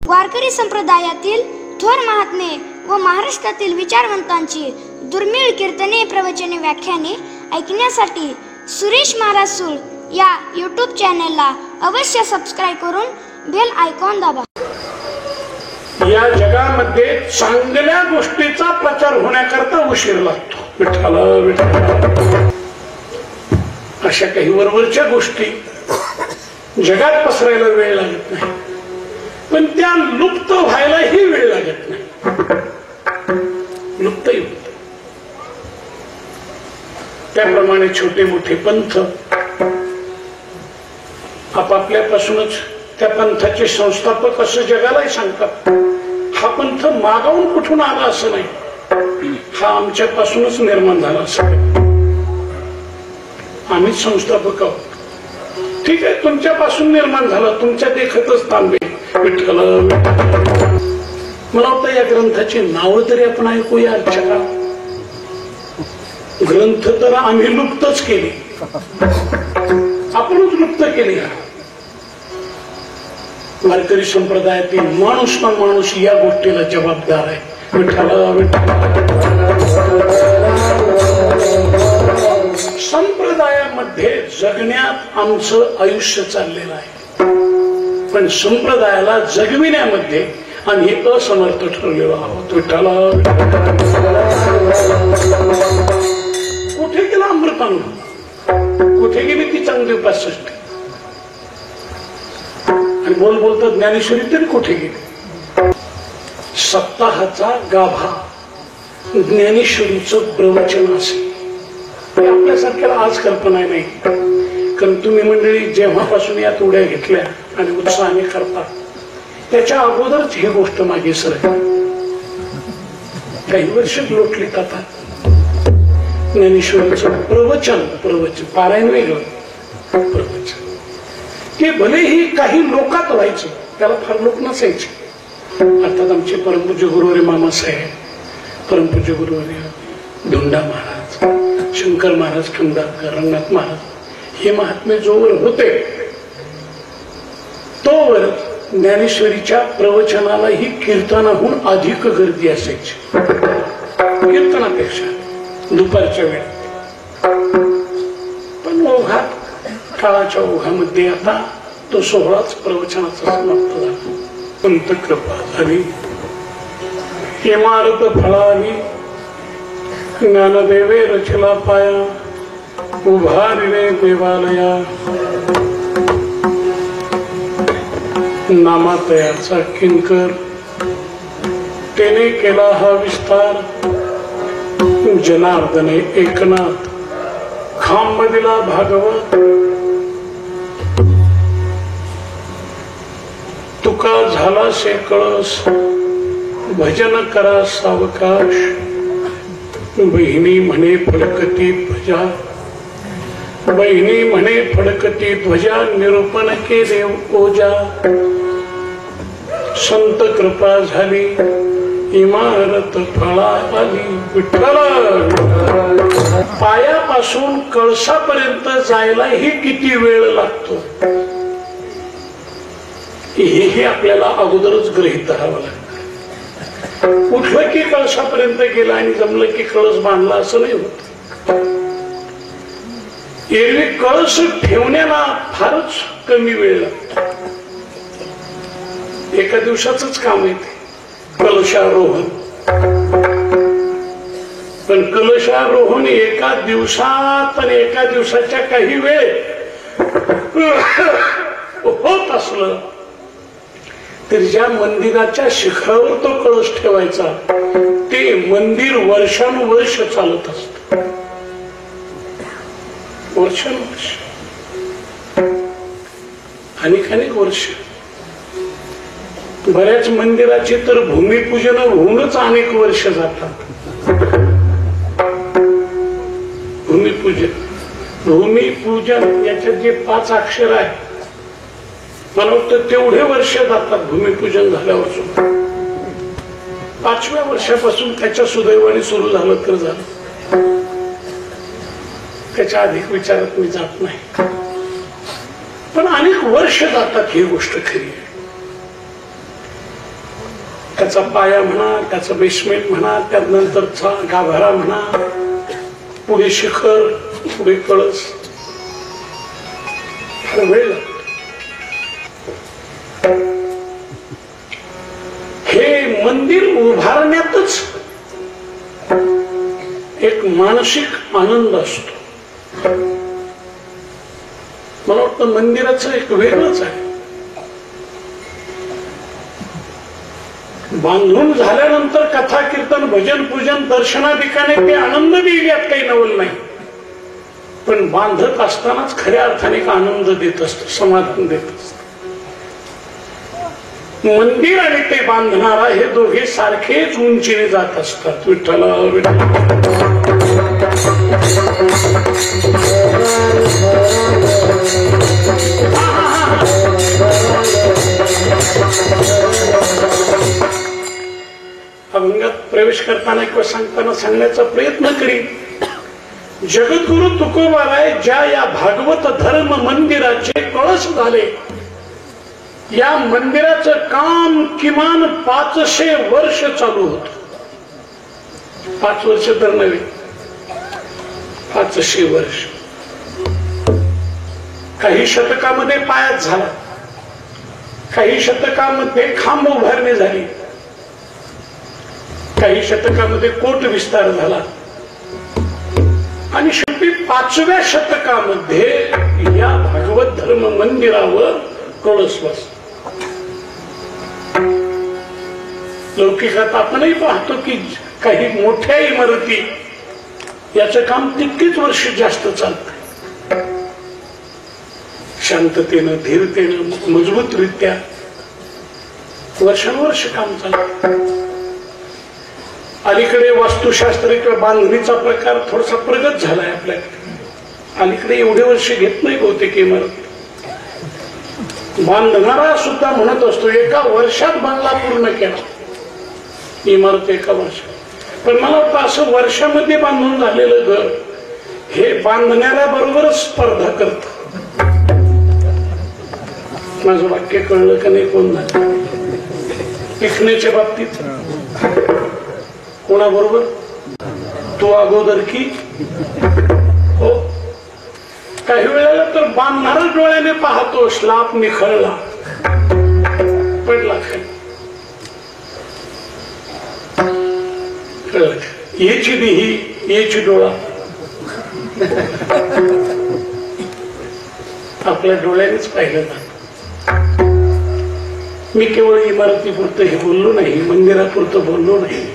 वारकरी संप्रदायातील थोर महात्मे व महाराष्ट्रातील विचारवंतांची दुर्मिळ कीर्तने, प्रवचने, व्याख्याने ऐकण्यासाठी सुरेश महाराज सूळ या यूट्यूब चॅनलला अवश्य सबस्क्राईब करून बेल आयकॉन दाबा. या जगामध्ये चांगल्या गोष्टीचा प्रचार होण्याकरता उशीर लागतो. विठ्ठला विठ्ठला अशा काही वरवरच्या गोष्टी जगात पसरायला वेळ लागत नाही, पण त्या लुप्त व्हायलाही वेळ लागत नाही. लुप्तही होत. त्याप्रमाणे छोटे मोठे पंथ आपापल्यापासूनच त्या पंथाचे संस्थापक असं जगालाही सांगतात. हा पंथ मागावून कुठून आला असं नाही, हा आमच्यापासूनच निर्माण झाला असं. आम्हीच संस्थापक आहोत. ठीक आहे, तुमच्यापासून निर्माण झाला, तुमच्या देखतच थांबे. विठ्ठल मला वाटतं या ग्रंथाची नावं तरी आपण ऐकूया. आजच्या ग्रंथ तर आम्ही लुप्तच केली, आपणच लुप्त केली. वारकरी संप्रदायातील माणूस ना माणूस या गोष्टीला जबाबदार आहे. विठ्ठला संप्रदायामध्ये जगण्यात आमचं आयुष्य चाललेलं आहे, पण संप्रदायाला जगविण्यामध्ये आम्ही असमर्थ ठरलेलो आहोत. विठ्ठला कुठे गेला अमृतानु, कुठे गेली ती चांगली उपासष्टी, आणि बोल बोलता ज्ञानेश्वरी तरी कुठे गेली. सप्ताहाचा गाभा ज्ञानेश्वरीचं प्रवचन असेल आपल्यासारख्याला आज कल्पना नाही, कारण तुम्ही मंडळी जेव्हापासून यात उड्या घेतल्या आणि उत्साहाने करता त्याच्या अगोदरच ही गोष्ट मागे सरकली. काही वर्ष लोटली आता ज्ञानेश्वरीचं प्रवचन पारायण वेगळं, प्रवचन ते भलेही काही लोकात व्हायचं, त्याला फार लोक नसायचे. अर्थात आमचे परमपूज्य गुरुवारी मामासाहेब, परमपूज्य गुरुवारी धोंडा महाराज, शंकर महाराज, खंडाळकर, रंगनाथ महाराज हे महात्मे जोवर होते तोवर ज्ञानेश्वरीच्या प्रवचनाला ही कीर्तनाहून अधिक गर्दी असायची. कीर्तनापेक्षा दुपारच्या वेळेत. पण ओघात, काळाच्या ओघामध्ये आता तो सोहळाच प्रवचनाचा समाप्त झाला. पंत कृपा झाली, इमारत फळाली, ज्ञानदेवे रचला पाया, उभारिले देवालया, नामातयाचा किंकर, तेने केला हा विस्तार, जनार्दने एकनाथ, खांब दिला भागवत, तुका झाला से कळस, भजन करा सावकाश, बहिणी म्हणे फडकती ध्वजा, बहिणी म्हणे फडकती ध्वजा, निरूपण के देव ओजा, संत कृपा झाली, इमारत फळा आली. विठ्ठल पायापासून कळसापर्यंत जायला ही किती वेळ लागतो हे आपल्याला अगोदरच गृहीत धरावं लागतं. उठलं की कळसापर्यंत गेला आणि जमलं की कळस बांधला असं नाही होत. एरवी कळस ठेवण्याला फारच कमी वेळ लागतो. एका दिवसाच काम येते कलशारोहण, पण कलशारोहण एका दिवसात आणि एका दिवसाच्या काही वेळ होत असलं तर ज्या मंदिराच्या शिखरावर तो कळस ठेवायचा ते मंदिर वर्षानुवर्ष चालत असत. वर्षानुवर्ष, अनेक वर्ष. बऱ्याच मंदिराचे तर भूमिपूजन होऊनच अनेक वर्ष जातात. भूमिपूजन याच्यात जे 5 अक्षर आहे, मला वाटतं तेवढे वर्ष जातात भूमिपूजन झाल्यावर सुद्धा. 5व्या वर्षापासून त्याच्या सुदैवाने सुरू झालं तर झालं, त्याच्या अधिक विचारात मी जात नाही. पण अनेक वर्ष जातात, ही गोष्ट खरी आहे. त्याचा पाया म्हणा, त्याचं बेसमेंट म्हणा, त्यानंतरचा गाभारा म्हणा, पुढे शिखर, पुढे कळस, फार वेळ लागतो. हे मंदिर उभारण्यातच एक मानसिक आनंद असतो. मला वाटतं मंदिराचं एक वेगळंच आहे. बांधून झाल्यानंतर कथा कीर्तन भजन पूजन दर्शनादिकाने ते आनंद देईल यात काही नवल नाही, पण बांधत असतानाच खऱ्या अर्थाने आनंद देत असतो, समाधान देत असत. मंदिर आणि ते बांधणारा हे दोघे सारखेच उंचीने जात असतात. विठ्ठला अभंगात प्रवेश करताना किंवा सांगताना सांगण्याचा प्रयत्न करीन. जगद्गुरु तुकोबाराय ज्या या भागवत धर्म मंदिराचे कळस झाले, या मंदिराचं काम किमान 500 वर्ष चालू होत. 5 वर्ष तर नव्हे, 500 वर्ष. काही शतकामध्ये पायात झाला, काही शतकामध्ये खांब उभारणी झाली, काही शतकामध्ये कोट विस्तार झाला, आणि शेवटी 5व्या शतकामध्ये या भागवत धर्म मंदिरावर कळस बसला. लौकिकात आपणही पाहतो की काही मोठ्या इमारती याचं काम तितकीच वर्ष जास्त चालत, शांततेनं धीरतेनं मजबूतरित्या वर्षानुवर्ष काम चालत. अलीकडे वास्तुशास्त्र किंवा बांधणीचा प्रकार थोडासा प्रगत झालाय आपल्याकडे. अलीकडे एवढे वर्ष घेत नाही बहुतेक इमारत. बांधणारा सुद्धा म्हणत असतो एका वर्षात बांधला पूर्ण केला इमारत, एका वर्षात. पण मला वाटतं असं वर्षामध्ये बांधून झालेलं घर हे बांधणाऱ्या बरोबरच स्पर्धा करत. माझं वाक्य कळलं का नाही कोण नाही? लिखण्याच्या बाबतीत कोणाबरोबर? तू अगोदर की हो. काही वेळेला तर बांधणारा डोळ्याने पाहतो, स्लाप निखळला, पडला खाली. याची देही याची डोळा. आपल्या डोळ्यानेच पाहिलं ना. मी केवळ इमारतीपुरतं हे बोललो नाही, मंदिरापुरतं बोललो नाही.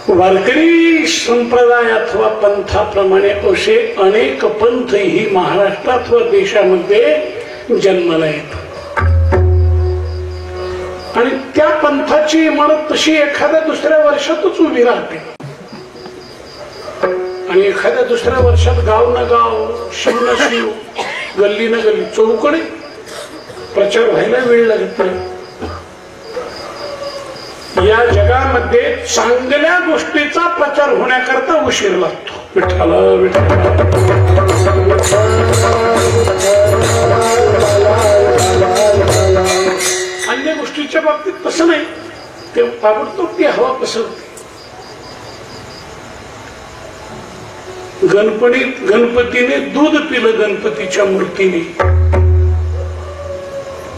वारकरी संप्रदाय अथवा पंथाप्रमाणे असे अनेक पंथ ही महाराष्ट्रात व देशामध्ये जन्माला येतात, आणि त्या पंथाची इमारत तशी एखाद्या दुसऱ्या वर्षातच उभी राहते, आणि एखाद्या दुसऱ्या वर्षात गाव ना गाव, शिव ना शिव, गल्ली ना गल्ली, चौकडे प्रचार व्हायला वेळ लागत नाही. या जगामध्ये चांगल्या गोष्टीचा प्रचार होण्याकरता उशीर लागतो. विठ्ठला विठ्ठला. अन्य गोष्टीच्या बाबतीत तसं नाही, ते ताबडतोब ती हवा पसरते. गणपतीने दूध पिलं गणपतीच्या मूर्तीने.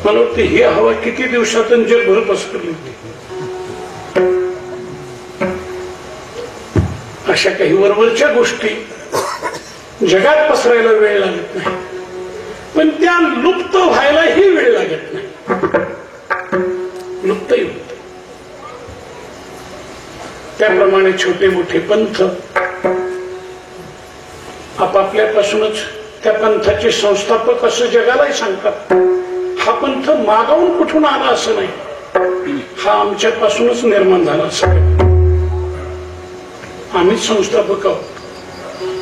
मला वाटतं ही हवा किती दिवसातून जगभर पसरली होती. अशा काही वरवरच्या गोष्टी जगात पसरायला वेळ लागत नाही, पण त्या लुप्त व्हायलाही वेळ लागत नाही. लुप्तही होत. त्याप्रमाणे छोटे मोठे पंथ आपापल्यापासूनच त्या पंथाचे संस्थापक असं जगालाही सांगतात. हा पंथ मागावून कुठून आला असं नाही, हा आमच्यापासूनच निर्माण झाला असं. आम्हीच संस्थापक आहोत.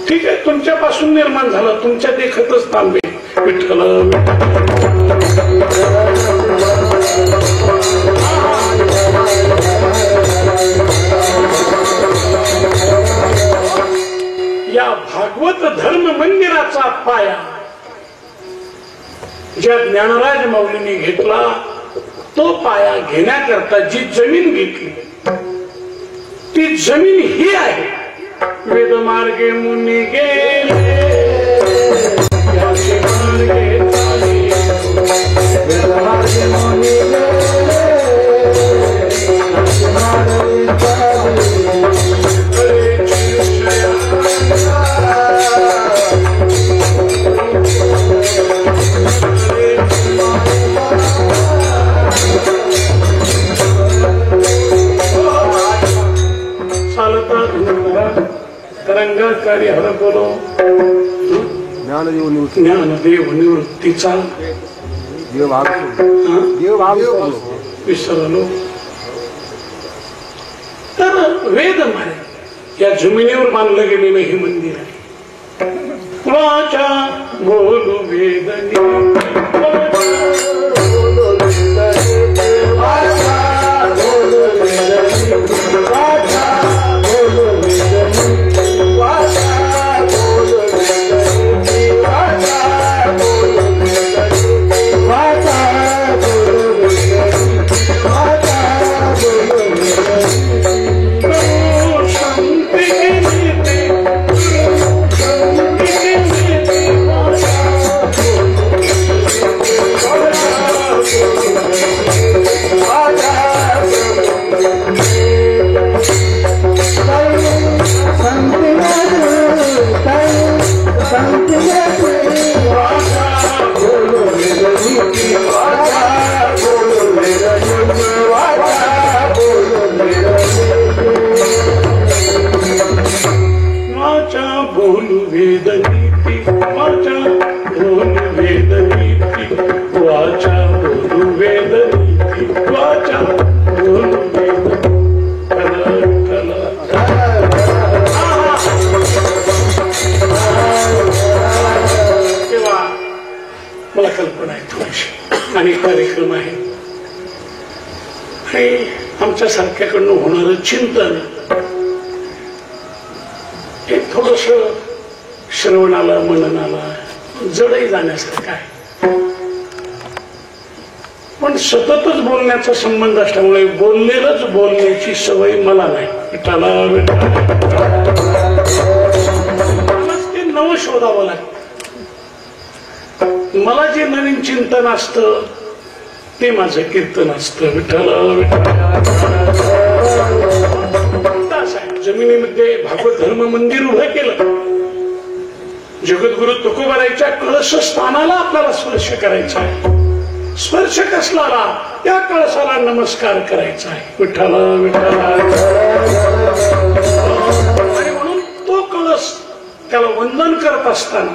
ठीक आहे, तुमच्यापासून निर्माण झाला, तुमच्या देखतच थांबे. विठ्ठल या भागवत धर्म मंदिराचा पाया ज्या ज्ञानराज माऊलींनी घेतला तो पाया घेण्याकरता जी जमीन घेतली ती जमीन ही आहे. वेदमार्गे मुनी गेले याचे मार्गे चाले. वेदमार्गे मुनी गेले याचे मार्गे चाले. तरंगाकारी हर बोलो ज्ञानदेव निवृत्तीचा विसरलो. तर वेद मारे या जमिनीवर बांधलं गेलेलं हे मंदिर आहे. वाचा बोलू वेदनी मला कल्पना आहे थोडीशी आणि कार्यक्रम आहे आणि आमच्या सारख्याकडनं होणारं चिंतन हे थोडस श्रवणाला मननाला जडही जाण्यासारखं आहे. पण सततच बोलण्याचा संबंध असल्यामुळे बोललेलंच बोलण्याची सवय मला नाही. ते नवं शोधावं लागतं. मला जे नवीन चिंतन असतं ते माझं कीर्तन असतं. विठ्ठल जमिनीमध्ये भागवत धर्म मंदिर उभं केलं. जगद्गुरु तुकोबारायच्या कळस स्थानाला आपल्याला स्पर्श करायचा आहे. स्पर्श कसला त्या कळसाला नमस्कार करायचा आहे. विठ्ठल विठ्ठल. आणि म्हणून तो कळस त्याला वंदन करत असताना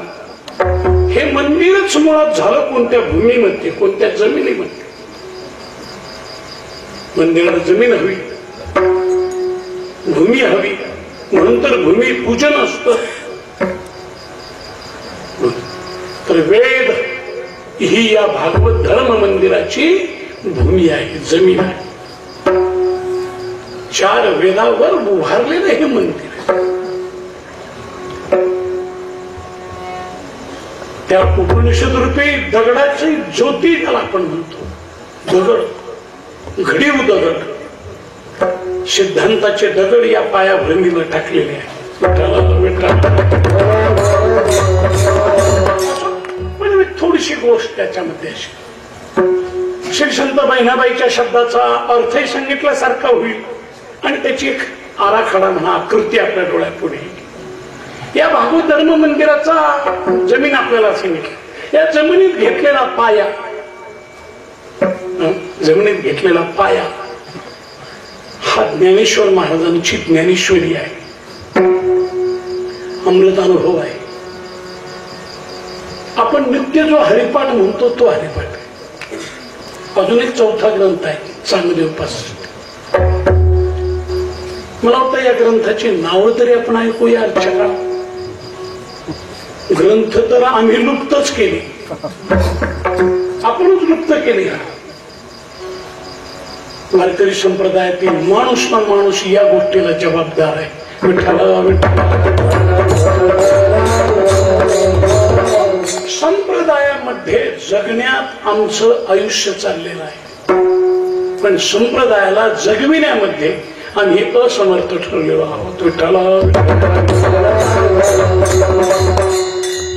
हे मंदिरच मुळात झालं कोणत्या भूमीमध्ये, कोणत्या जमिनीमध्ये. मंदिराला जमीन हवी, भूमी हवी, म्हणून तर भूमी पूजन असतं. तर वेद ही या भागवत धर्म मंदिराची भूमी आहे, जमीन आहे. 4 वेदावर उभारलेलं हे मंदिर आहे. त्या उपनिषद रूपी दगडाची ज्योती त्याला आपण म्हणतो. दगड, घडीव दगड, सिद्धांताचे दगड या पायाभरणीला टाकलेले आहे. म्हणजे थोडीशी गोष्ट त्याच्यामध्ये अशी, श्री संत बहिणाबाईच्या शब्दाचा अर्थही सांगितल्यासारखा होईल आणि त्याची एक आराखडा म्हणा आकृती आपल्या डोळ्यापुढे. या भागवत धर्म मंदिराचा जमीन आपल्याला सांगितली. या जमिनीत घेतलेला पाया, जमिनीत घेतलेला पाया हा ज्ञानेश्वर महाराजांची ज्ञानेश्वरी आहे, अमृत अनुभव आहे. आपण नित्य जो हरिपाठ म्हणतो तो हरिपाठ आहे. अजून एक 4था ग्रंथ आहे चांगदेव पासून. मला वाटतं या ग्रंथाची नावं तरी आपण ऐकूया. अर्चका ग्रंथ तर आम्ही लुप्तच केली, आपणच लुप्त केली. वारकरी संप्रदायातील माणूस ना माणूस या गोष्टीला जबाबदार आहे. संप्रदायामध्ये जगण्यात आमचं आयुष्य चाललेलं आहे. पण संप्रदायाला जगविण्यामध्ये आम्ही असमर्थ ठरलेलो आहोत. विठ्ठला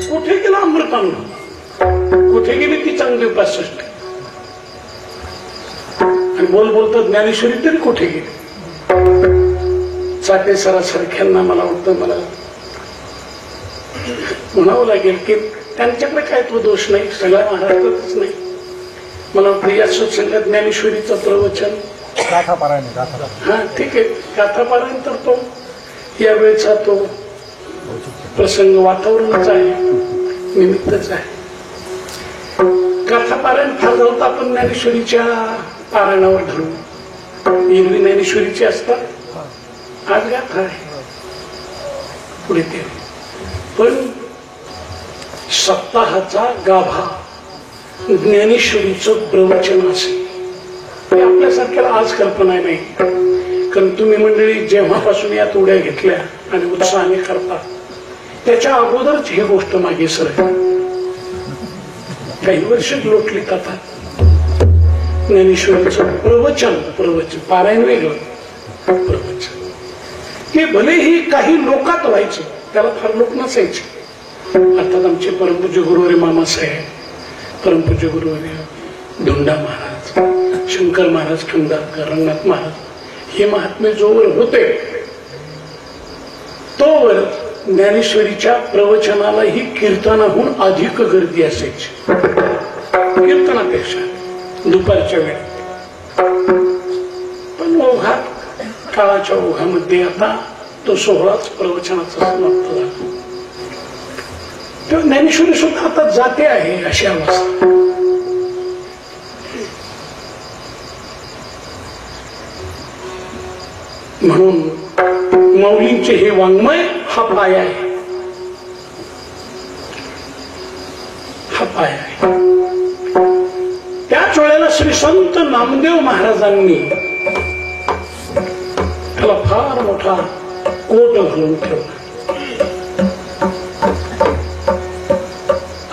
कुठे गेला अमृतांना, कुठे गेली ती चांगली उपासष्ट, आणि बोलता ज्ञानेश्वरी तरी कुठे गेली. चाटे सरासारख्यांना मला वाटतं मला म्हणावं लागेल की त्यांच्याकडे काय तो दोष नाही, सगळ्या महाराष्ट्रातच नाही. मला वाटतं या सत्संगात ज्ञानेश्वरीचं प्रवचन हा ठीक आहे, गाथापारायण तर तो यावेळेचा तो प्रसंग वातावरणच आहे, निमित्तच आहे. गाथापारायण फार जाऊन आपण ज्ञानेश्वरीच्या पारायणावर धरू. एरवी ज्ञानेश्वरीची असतात, आज गाथा आहे पुढे ते. पण सप्ताहाचा गाभा ज्ञानेश्वरीचं प्रवचन असेल हे आपल्यासारख्याला आज कल्पना नाही. कारण तुम्ही मंडळी जेव्हापासून यात उड्या घेतल्या आणि उत्साहाने करता त्याच्या अगोदरच ही गोष्ट मागे सरकली. काही वर्ष लोटलीत आता. ज्ञानेश्वरीचं प्रवचन पारायण वेगळं, प्रवचन हे भलेही काही लोकात व्हायचं, त्याला फार लोक नसायचे. अर्थात आमचे परमपूज्य गुरुवारी मामासाहेब, परमपूज्य गुरुवारी धोंडा महाराज, शंकर महाराज, खंडाळकर, रंगनाथ महाराज हे महात्मे जोवर होते तोवर ज्ञानेश्वरीच्या प्रवचनाला ही कीर्तनाहून अधिक गर्दी असायची, कीर्तनापेक्षा दुपारच्या वेळेत. पण ओघात, काळाच्या ओघामध्ये आता तो सोहळाच प्रवचनाचा समाप्त झाला. तेव्हा ज्ञानेश्वरी सुद्धा आता जाते आहे अशी अवस्था. म्हणून माऊलींचे हे वाङ्मय हा पाया आहे, हा पाया आहे. त्याच वेळेला श्री संत नामदेव महाराजांनी त्याला फार मोठा कोट घालून ठेवला.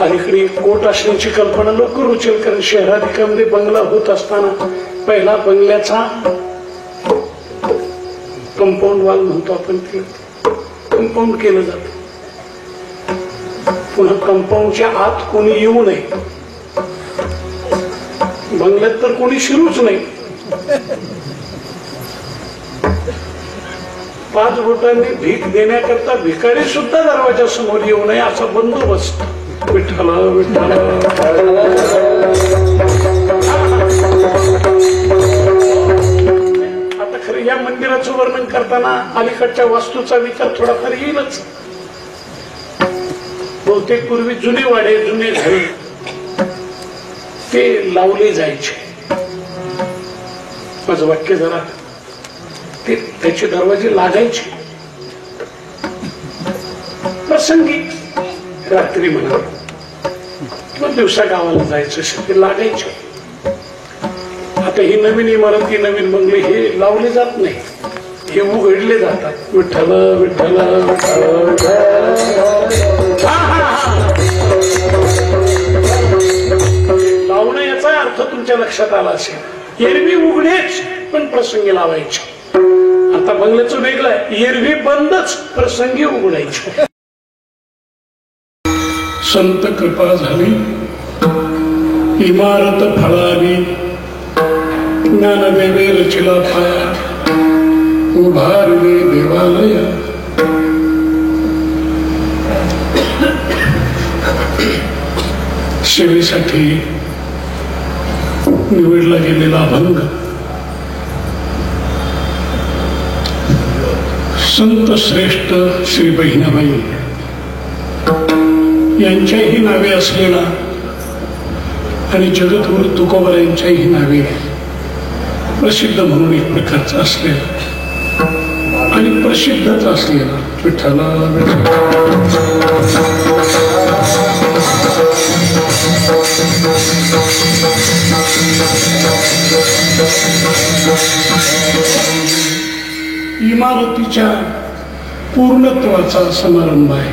अलीकडे कोट असण्याची कल्पना लवकर उचल, कारण शहराधिकामध्ये बंगला होत असताना पहिला बंगल्याचा कंपाऊंड वॉल म्हणतो आपण, कंपाऊंड केलं जात. पुन्हा कंपाऊंडच्या आत कोणी येऊ नये, बंगल्यात तर कोणी शिरूच नाही. 5 बोटांनी भीक देण्याकरता भिकारी सुद्धा दरवाजा समोर येऊ नये असा बंदोबस्त. विठ्ठला विठ्ठला. आता खरं या मंदिराचं वर्णन करताना अलीकडच्या वास्तूचा विचार थोडाफार येईलच. बहुतेक पूर्वी जुने वाडे, जुने घरे ते लावले जायचे. माझं वाक्य जरा ते त्याचे दरवाजे लागायचे. प्रसंगी रात्री म्हणा किंवा दिवसा गावाला जायचं ते लागायचे. आता ही नवीन इमारती, नवीन बंगले हे लावले जात नाही, हे उघडले जातात. विठ्ठल विठ्ठल लावणं याचा अर्थ तुमच्या लक्षात आला असेल. एरवी उघडेच पण प्रसंगी लावायचे. आता बंगल्याचं वेगळं आहे, एरवी बंदच प्रसंगी उघडायचे. संत कृपा झाली, इमारत फळाली, ज्ञानदेवे रचिला पाया, उभारले देवालय. सेवेसाठी निवडला गेलेला अभंग संत श्रेष्ठ श्री बहिणाबाई यांच्याही नावे असलेला आणि जगद्गुरु तुकोबारायांच्याही नावे प्रसिद्ध म्हणून एक प्रकारचा असलेला आणि प्रसिद्धच असलेला विठ्ठला इमारतीच्या पूर्णत्वाचा समारंभ आहे.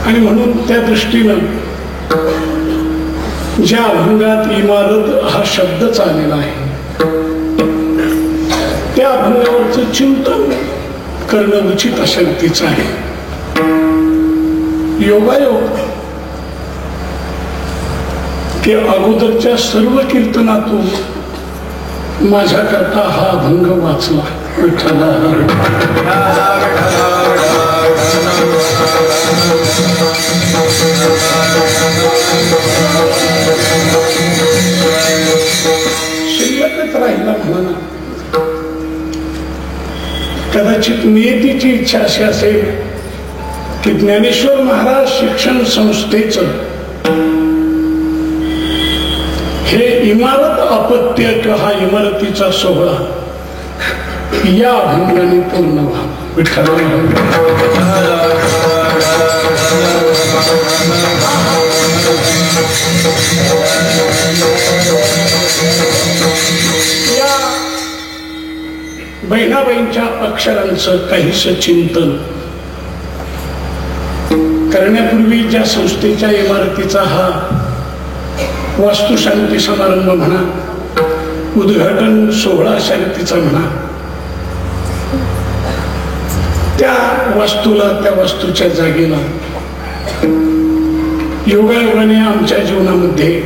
आणि म्हणून त्या दृष्टीनं ज्या अभंगात इमारत हा शब्दच आलेला आहे त्या अभंगावरचं चिंतन करणं उचित अशा रीतीचं आहे. योगायोग की अगोदरच्या सर्व कीर्तनातून माझ्याकरता हा अभंग वाचला. विठ्ठला शिल्लकच राहिला म्हणा. कदाचित नियतीची इच्छा अशी असेल की ज्ञानेश्वर महाराज शिक्षण संस्थेचं हे इमारत अपत्य किंवा हा इमारतीचा सोहळा या अभंगाने पूर्ण व्हावा. विठ्ठला या बहिणाबाईंच्या अक्षरांचं काहीसं चिंतन करण्यापूर्वी ज्या संस्थेच्या इमारतीचा हा वास्तुशांती समारंभ म्हणा, उद्घाटन सोहळा शांतीचा म्हणा, त्या वास्तूला त्या वास्तूच्या जागेला योगायोगाने आमच्या जीवनामध्ये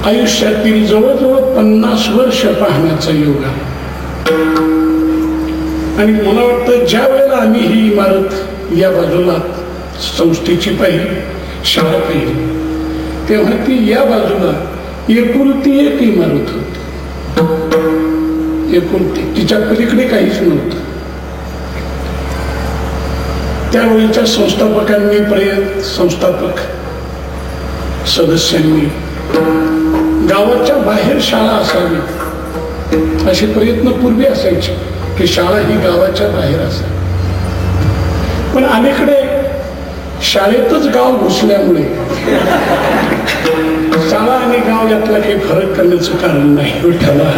आयुष्यातील जवळजवळ 50 वर्ष पाहण्याचा योग आहे. आणि मला वाटतं ज्या वेळेला आम्ही ही इमारत या बाजूला संस्थेची पाहिली, शाळा पाहिली, तेव्हा ती या बाजूला एकुलती एक इमारत होती. एकुलती, तिच्या पलीकडे काहीच नव्हतं. त्यावेळेच्या संस्थापकांनी संस्थापक सदस्यांनी गावाच्या बाहेर शाळा असावी असे प्रयत्न पूर्वी असायचे की शाळा ही गावाच्या बाहेर असावी. पण अलीकडे शाळेतच गाव घुसल्यामुळे शाळा आणि गाव यातला काही फरक करण्याचं कारण नाही. विठ्ठला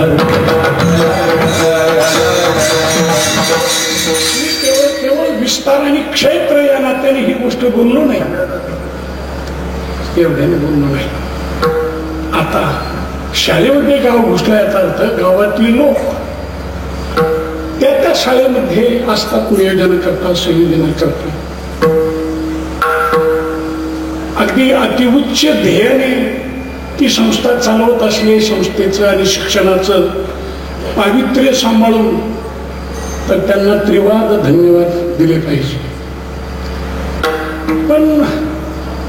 केवळ विस्तार आणि क्षेत्र या नात्याने ही गोष्ट बोललो नाही, एवढ्याने बोललो नाही. आता शाळेमध्ये गाव घुसला याचा अर्थ गावातली लोक त्या शाळेमध्ये असतात, नियोजन करतात, संयोजन करतात. अगदी अतिउच्च ध्येयाने ती संस्था चालवत असले संस्थेचं आणि शिक्षणाचं पावित्र्य सांभाळून तर त्यांना त्रिवाद धन्यवाद दिले पाहिजे. पण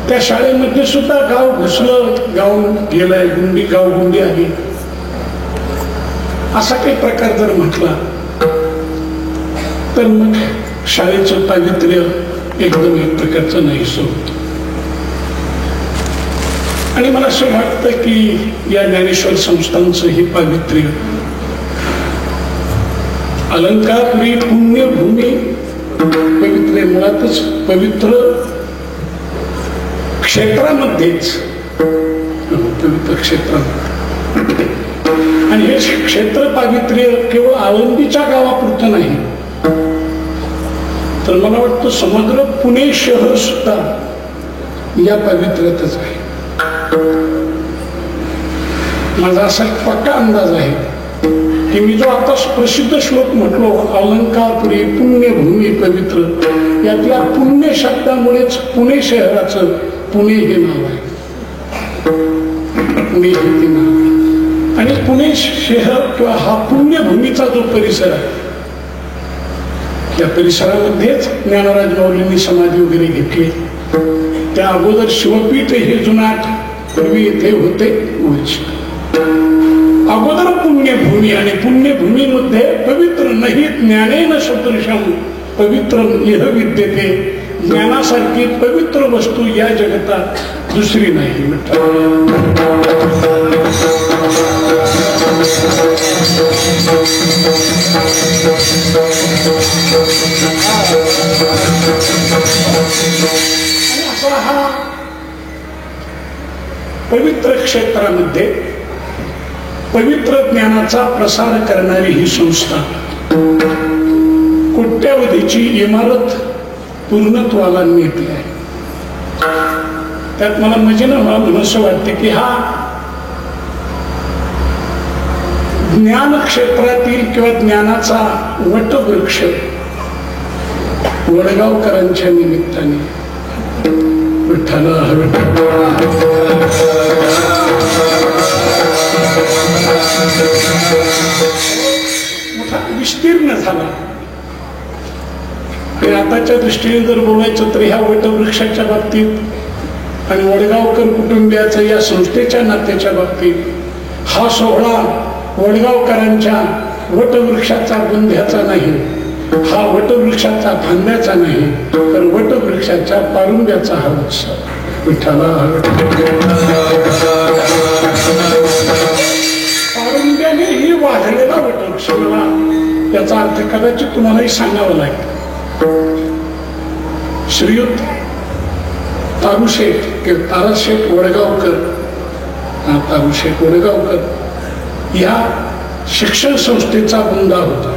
त्या शाळेमध्ये सुद्धा गाव घुसलं, गाव गेलाय, गाव गुंडी आली, असा काही प्रकार जर म्हटला तर मग शाळेचं पावित्र्य एकदम एक प्रकारचं नाहीसं होतं. आणि मला असं वाटतं की या ज्ञानेश्वर संस्थांचं हे पावित्र्य अलंकापुरी पुण्यभूमी पवित्र, मुळातच पवित्र क्षेत्रामध्येच, पवित्र क्षेत्रामध्ये. आणि हे क्षेत्र पावित्र्य केवळ आळंदीच्या गावापुरतं नाही, तर मला वाटतं समग्र पुणे शहर सुद्धा या पावित्र्यातच आहे. माझा असा पक्का अंदाज आहे की मी जो आता प्रसिद्ध श्लोक म्हटलो, अलंकापुरी पुण्यभूमी पवित्र, यातल्या पुण्य शब्दामुळेच पुणे शहराचं पुणे हे नाव आहे. पुणे हे ते नाव आहे. आणि पुणे शहर किंवा हा पुण्यभूमीचा जो परिसर आहे त्या परिसरामध्येच ज्ञानराज माऊलींनी समाधी वगैरे घेतली. त्या अगोदर शिवपीठ हे जुनाट पूर्वी येथे होते. अगोदर पुण्यभूमी, आणि पुण्यभूमीमध्ये पवित्र नाही ज्ञानेन सदृशम पवित्र इह विद्यते, ज्ञानासारखी पवित्र वस्तू या जगतात दुसरी नाही. आणि असा हा पवित्र क्षेत्रामध्ये पवित्र ज्ञानाचा प्रसार करणारी ही संस्था कोट्यावधीची इमारत पूर्णत्वाला नेली आहे. त्यात मला मजेनं म्हणून वाटते की हा ज्ञान क्षेत्रातील किंवा ज्ञानाचा वटवृक्ष वडगावकरांच्या निमित्ताने विठ्ठल मोठा विस्तीर्ण झाला. आणि आताच्या दृष्टीने जर बोलायचं तर ह्या वटवृक्षाच्या बाबतीत आणि वडगावकर कुटुंबियाच्या या संस्थेच्या नात्याच्या बाबतीत हा सोहळा वडगावकरांच्या वटवृक्षाचा बुंध्याचा नाही, हा वटवृक्षाचा फांद्याचा नाही, तर वटवृक्षाच्या पारुंब्याचा हा उत्सव. विठ्ठला पारुंब्यानेही वाढलेला वटवृक्ष. मला त्याचा अर्थ कदाचित तुम्हालाही सांगावा लागेल. श्रीयुत तारुशेठ किंवा ताराशेठ वडगावकर, तारुशेठ वडगावकर या शिक्षण संस्थेचा बुंदा होता.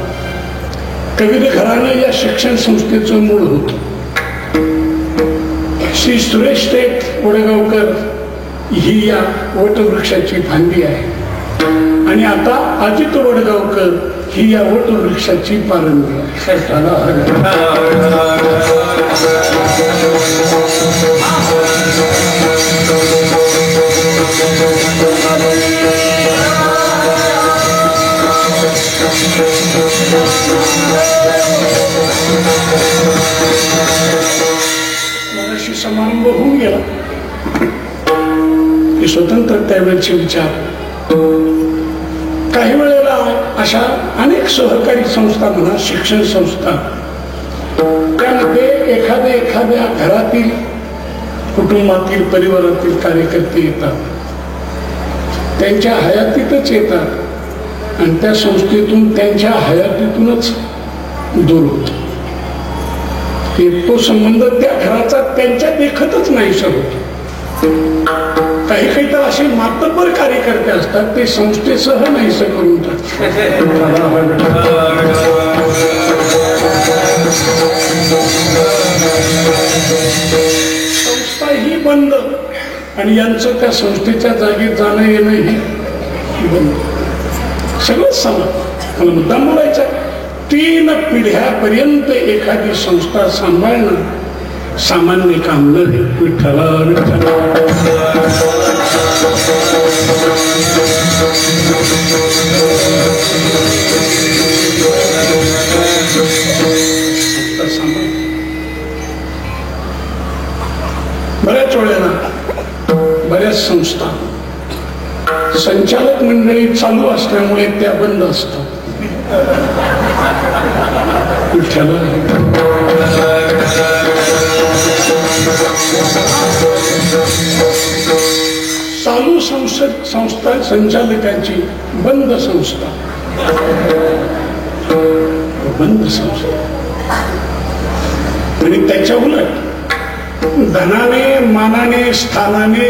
कबीर घराणं या शिक्षण संस्थेचं मूळ होत. श्री सुरेश शेठ वडगावकर ही या वटवृक्षाची फांदी आहे आणि आता अजित वडगावकर ही या वटवृक्षाची पारंबी आहे. मगाशी समारंभ होऊन गेला की स्वतंत्र त्यावेळेचे विचार. काही वेळेला अशा अनेक सहकारी संस्था म्हणा, शिक्षण संस्था, त्यामध्ये एखाद्या घरातील कुटुंबातील परिवारातील कार्यकर्ते येतात, त्यांच्या हयातीतच येतात आणि त्या संस्थेतून त्यांच्या हयातीतूनच दूर होत. तो संबंध त्या घराचा त्यांच्या देखतच नाहीसा होतो. काही काही तर असे मातब्बर कार्यकर्ते असतात, ते संस्थेसह नाहीसं करून टाकतात. संस्था ही बंद आणि यांचं त्या संस्थेच्या जागी जाणं येणं ही बंद. सगळंच समान. मला मुद्दा बोलायचा, 3 पिढ्यापर्यंत एखादी संस्था सांभाळणं सामान्य काम नव्हे. विठ्ठला विठ्ठला. बऱ्याच वेळेला बऱ्याच संस्था संचालक मंडळी चालू असल्यामुळे त्या बंद असतात. चालू संस्था संचालकांची बंद संस्था, बंद संस्था. आणि त्याच्या उलट धनाने, मानाने, स्थानाने,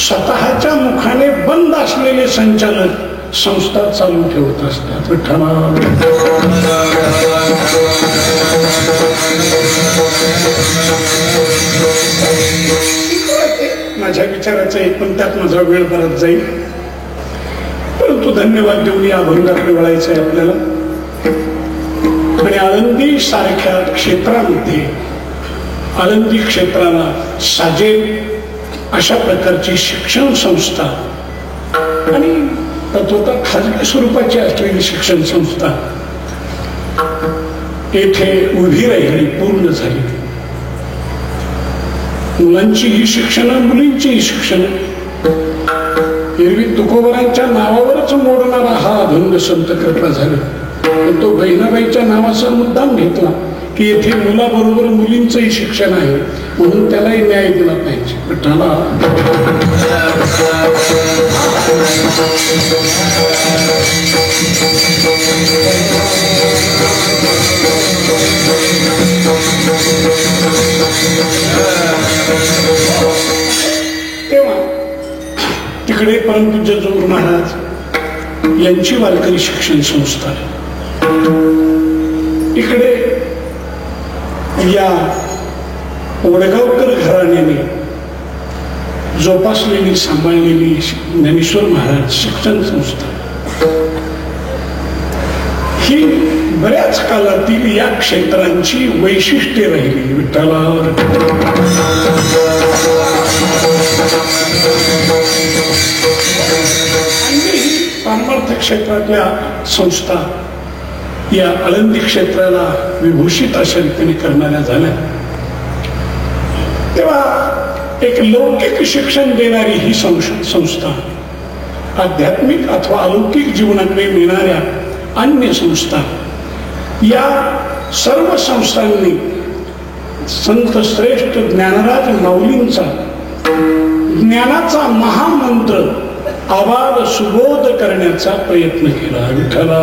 स्वतःच्या मुखाने बंद असलेले संचालक संस्था चालू ठेवत असतात. माझ्या विचाराचं एक पण त्यात माझा वेळ परत जाईल, परंतु धन्यवाद देऊन या अभंगाकडे वळायचं आहे आपल्याला. आणि आळंदी सारख्या क्षेत्रामध्ये, आळंदी क्षेत्राला साजेल अशा प्रकारची शिक्षण संस्था आणि तत्वतः खाजगी स्वरूपाची असलेली शिक्षण संस्था येथे उभी राहिली, पूर्ण झाली. मुलांचीही शिक्षण, मुलींचीही शिक्षण. एरवी तुकोबरांच्या नावावरच मोडणारा हा अभंग संत कृपा झाला. पण तो बहिणाबाईच्या नावाचा मुद्दाम घेतला की येथे मुलाबरोबर मुलींचंही शिक्षण आहे, म्हणून त्यालाही न्याय दिला पाहिजे. विठ्ठला. तेव्हा तिकडे परमपूज्य जोग महाराज यांची वारकरी शिक्षण संस्था, इकडे या वडगावकर घराण्याने जोपासलेली सांभाळलेली ज्ञानेश्वर महाराज शिक्षण संस्था ही बऱ्याच काळातील या क्षेत्रांची वैशिष्ट्ये राहिली. विठ्ठला पारमार्थ क्षेत्रातल्या संस्था या आळंदी क्षेत्राला विभूषित अशा रीतीने करणाऱ्या झाल्या. तेव्हा एक लौकिक शिक्षण देणारी ही संस्था आध्यात्मिक अथवा अलौकिक जीवनाकडे नेणाऱ्या अन्य संस्था या सर्व संस्थांनी संत श्रेष्ठ ज्ञानराज माऊलींचा ज्ञानाचा महामंत्र आवाज सुबोध करण्याचा प्रयत्न केला. विठ्ठला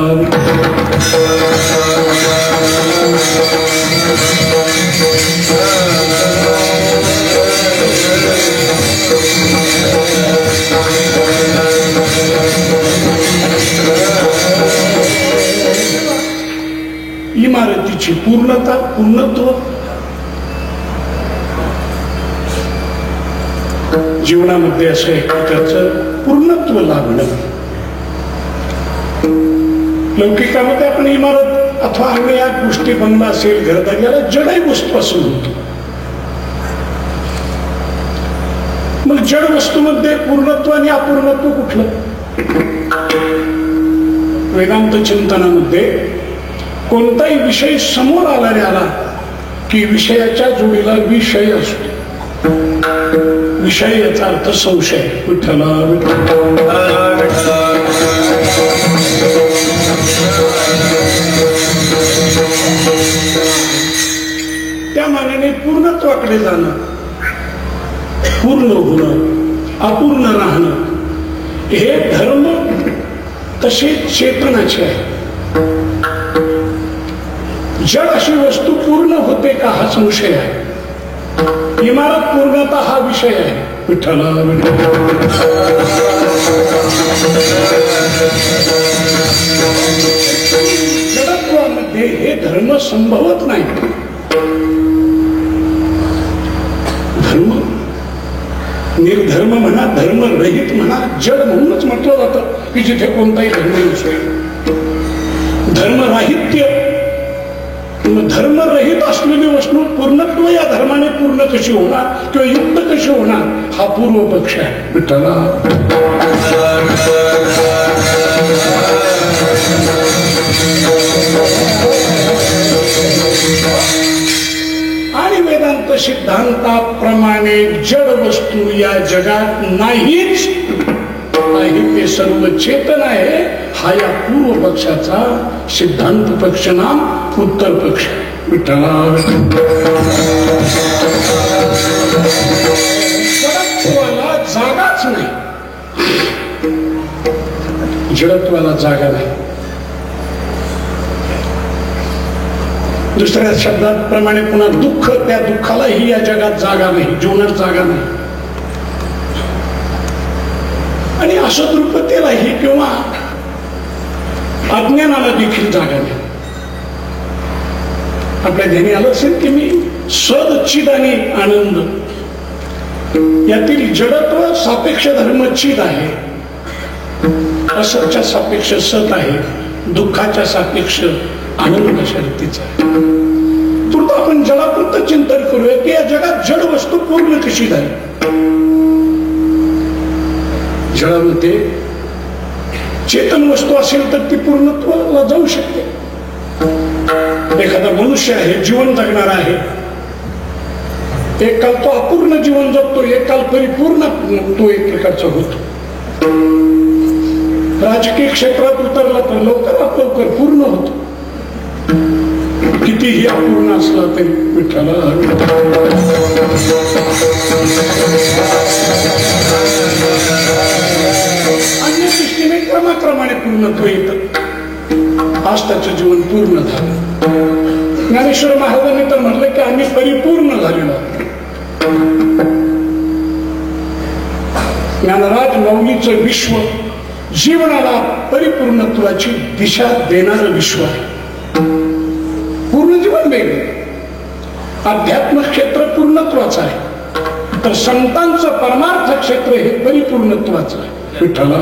इमारतीची पूर्णत्व जीवनामध्ये असं एक प्रकारचं पूर्णत्व लाभणं. लौकिकामध्ये आपण इमारत अथवा अन्य या गोष्टी बनला असेल घरदार याला जड वस्तू असं होतो. मग जड वस्तूमध्ये पूर्णत्व आणि अपूर्णत्व कुठलं? वेदांत चिंतनामध्ये कोणताही विषय समोर आला की विषयाच्या जोडीला विषय असतो. विषय याचा अर्थ संशय. विठ्ठला त्या मानाने पूर्णत्वाकडे जाणं, पूर्ण होणं, अपूर्ण राहणं हे धर्म तसे चेतनाचे आहे. जड अशी वस्तू पूर्ण होते का हा संशय आहे. इमारत पूर्णता हा विषय आहे. विठ्ठला जडत्वामध्ये हे धर्म संभवत नाही. धर्म निर्धर्म म्हणा, धर्मरहित म्हणा, जड म्हणूनच म्हटलं जातं की जिथे कोणताही धर्म नसेल. धर्मराहित्य, धर्मरहित असलेली वस्तू पूर्णत्व या धर्माने पूर्ण कशी होणार किंवा युक्त कशी होणार हा पूर्व पक्ष आहे. विठ्ठला आणि वेदांत सिद्धांताप्रमाणे जड वस्तू या जगात नाहीच आहे. ते सर्व चेतन आहे. हा या पूर्व पक्षाचा सिद्धांत पक्ष नाम उत्तर पक्ष. विठ्ठला जडत्वाला जागाच नाही. जडत्वाला जागा नाही. दुसऱ्या शब्दाप्रमाणे पुन्हा दुःख, त्या दुःखालाही या जगात जागा नाही, जीवनात जागा नाही. आणि असद्रुपतेलाही किंवा अज्ञानाला देखील जागा नाही. आपल्या ध्यानी आलं असेल की मी सदचिद आणि आनंद यातील जडत्व सापेक्ष धर्म चिद आहे, असतच्या सापेक्ष सत आहे, दुःखाच्या सापेक्ष आनंद शर्तीचा आहे. परंतु आपण जडापुरतं चिंतन करूया की या जगात जड वस्तू पूर्ण कशी झाली. जडामध्ये चेतन वस्तू असेल तर ती पूर्णत्वाला जाऊ शकते. एखादा मनुष्य आहे, जीवन जगणारा आहे, एक काल तो अपूर्ण जीवन जगतो, एक काल परिपूर्ण तो एक प्रकारचा होतो. राजकीय क्षेत्रात उतरला तर लवकरात लवकर पूर्ण होतो. कितीही अपूर्ण असला तरी विठ्ठला अन्य दृष्टीने क्रमाक्रमाने पूर्णत्व येतं. आज त्याचं जीवन पूर्ण झालं. ज्ञानेश्वर महाराजांनी तर म्हटलं की आम्ही परिपूर्ण झालेलो. ज्ञानराज माऊलीचं विश्व जीवनाला परिपूर्णत्वाची दिशा देणारं विश्व आहे. पूर्ण जीवन वेगळे. अध्यात्म क्षेत्र पूर्णत्वाचं आहे. तर संतांचं परमार्थ क्षेत्र हे परिपूर्णत्वाचं आहे. विठ्ठला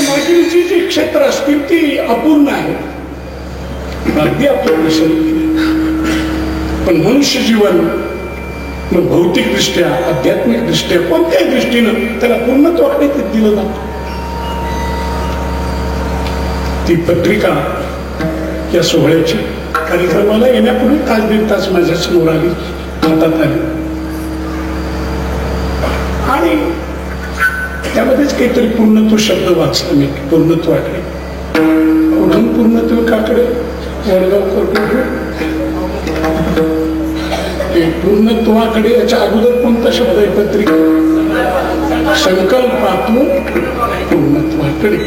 मागीलची जी क्षेत्र असतील ती अपूर्ण आहे, अगदी अपूर्ण शरीर. पण मनुष्य जीवन भौतिक दृष्ट्या आध्यात्मिक दृष्ट्या कोणत्याही दृष्टीनं त्याला पूर्णत्वाकडे दिलं जातं. ती पत्रिका या सोहळ्याची कार्यक्रमाला येण्यापूर्वी तास दीड तास माझ्या समोर आली, हातात आली आणि त्यामध्येच काहीतरी पूर्णत्व शब्द वाचला मी. पूर्णत्वाकडे कुठून पूर्णत्वाकडे वडगावकर पूर्णत्वाकडे याच्या अगोदर कोणता शब्द आहे पत्रिका? संकल्पातून पूर्णत्वाकडे.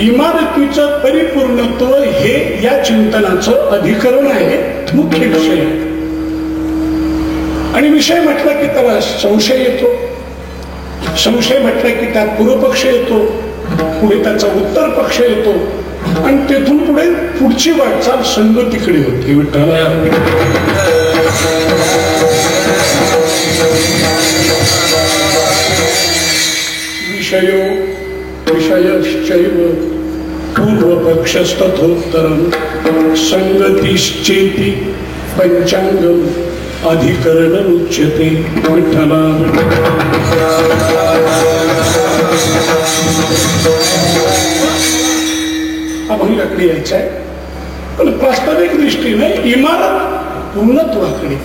इमारतीचं परिपूर्णत्व हे या चिंतनाचं अधिकरण आहे, मुख्य विषय आहे. आणि विषय म्हटला की त्याला संशय येतो, संशय म्हटला की त्यात पूर्वपक्ष येतो, पुढे त्याचा उत्तर पक्ष येतो आणि तेथून पुढे पुढची वाटचाल संगतीकडे होते. विठ्ठला विषयो विषयश्चैव पूर्वपक्षस्तथोत्तरं संगतिश्चेति पंचांगम अधिकरण उच्यते. विठ्ठला अभंगाकडे यायचं आहे, पण प्रास्ताविक दृष्टीने इमारत पूर्णत्वाकडे,